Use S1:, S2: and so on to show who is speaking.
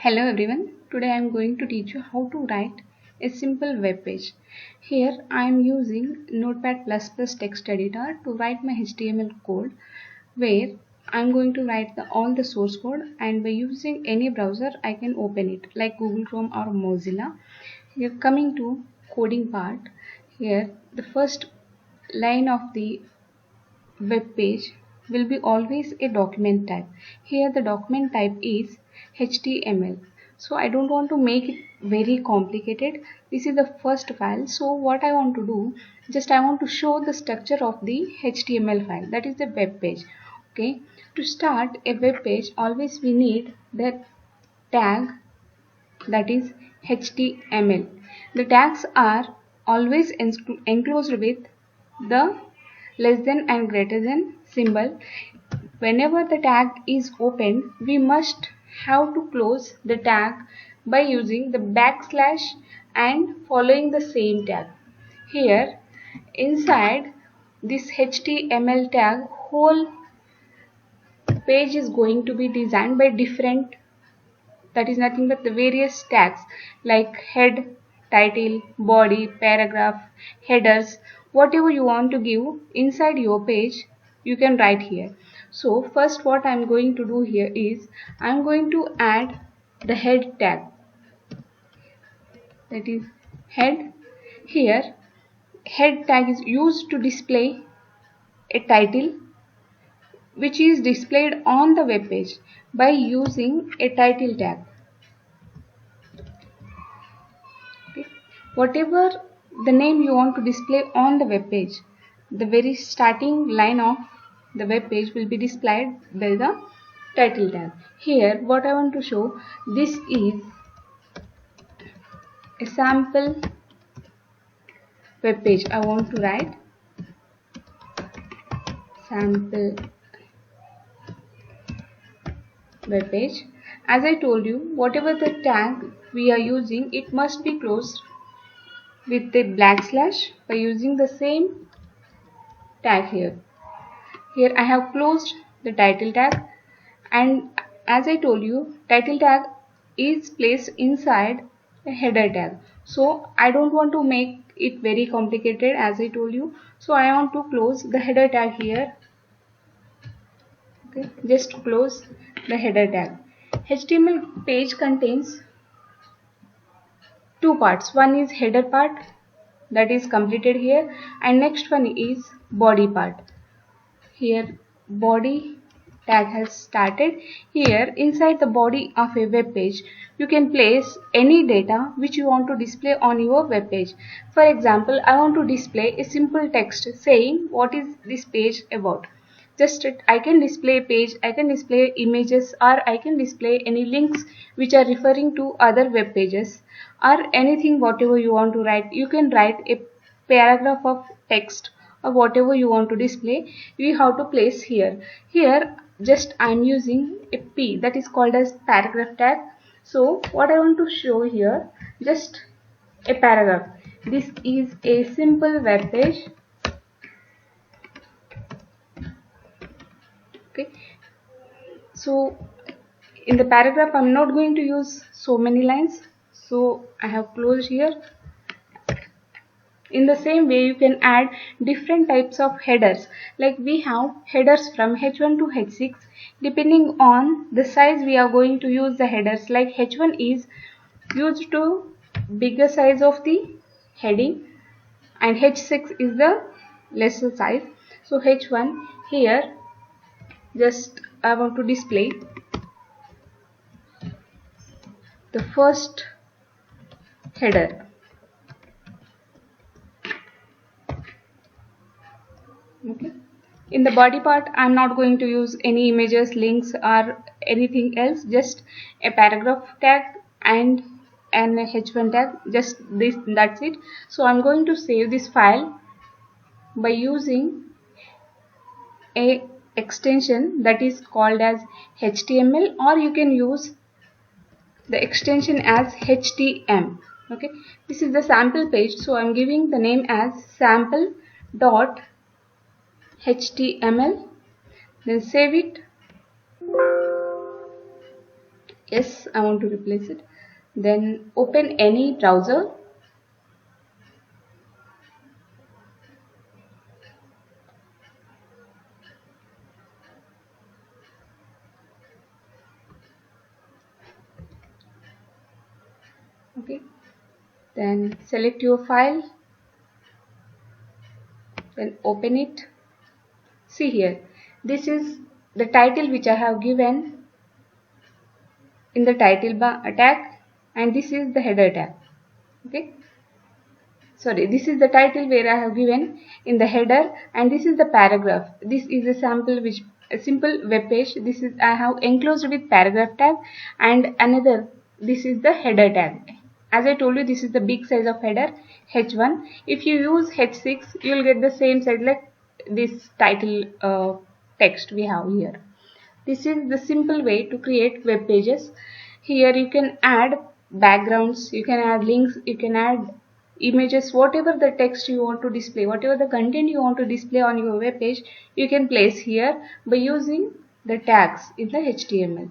S1: Hello everyone, today I am going to teach you how to write a simple web page. Here I am using Notepad++ text editor to write my HTML code where I am going to write all the source code, and by using any browser I can open it like Google Chrome or Mozilla. Here coming to coding part, here the first line of the web page will be always a document type. Here the document type is HTML. So I don't want to make it very complicated. This is the first file. So what I want to do, just I want to show the structure of the HTML file, that is the web page. Okay, to start a web page always we need the tag, that is HTML. The tags are always enclosed with the less than and greater than symbol. Whenever the tag is opened, we must have to close the tag by using the backslash and following the same tag. Here inside this HTML tag, whole page is going to be designed by different, that is nothing but the various tags like head, title, body, paragraph, headers, whatever you want to give inside your page you can write here. So first what I am going to do here is I am going to add the head tag, that is head. Here head tag is used to display a title which is displayed on the web page by using a title tag. Whatever the name you want to display on the web page, the very starting line of the web page will be displayed by the title tag. Here what I want to show, this is a sample web page. I want to write sample web page. As I told you, whatever the tag we are using, it must be closed with the backslash by using the same tag here. Here I have closed the title tag, and as I told you, title tag is placed inside a header tag. So I don't want to make it very complicated, as I told you. So I want to close the header tag here. Okay, just close the header tag. HTML page contains two parts. One is header part, that is completed here, and next one is body part. Here body tag has started. Here inside the body of a web page you can place any data which you want to display on your web page. For example, I want to display a simple text saying what is this page about. Just I can display page, I can display images, or I can display any links which are referring to other web pages, or anything whatever you want to write. You can write a paragraph of text or whatever you want to display, you have to place here. Here just I am using a P, that is called as paragraph tag. So what I want to show here, just a paragraph. This is a simple web page. Okay, so in the paragraph I'm not going to use so many lines, so I have closed here. In the same way you can add different types of headers, like we have headers from H1 to H6. Depending on the size we are going to use the headers, like H1 is used to bigger size of the heading and H6 is the lesser size. So H1, here just I want to display the first header. Okay, in the body part I am not going to use any images, links, or anything else, just a paragraph tag and an H1 tag, just this, that's it. So I am going to save this file by using a extension that is called as HTML, or you can use the extension as HTM. Okay, this is the sample page, so I am giving the name as sample.html, then save it. Yes, I want to replace it. Then open any browser. Okay. Then select your file. Then open it. See here. This is the title which I have given in the title bar tag, and this is the header tag. Okay. Sorry, this is the title where I have given in the header, and this is the paragraph. This is a sample which a simple web page. This is I have enclosed with paragraph tag, and another this is the header tag. As I told you, this is the big size of header H1. If you use H6, you will get the same size like this title text we have here. This is the simple way to create web pages. Here you can add backgrounds, you can add links, you can add images, whatever the text you want to display, whatever the content you want to display on your web page, you can place here by using the tags in the HTML.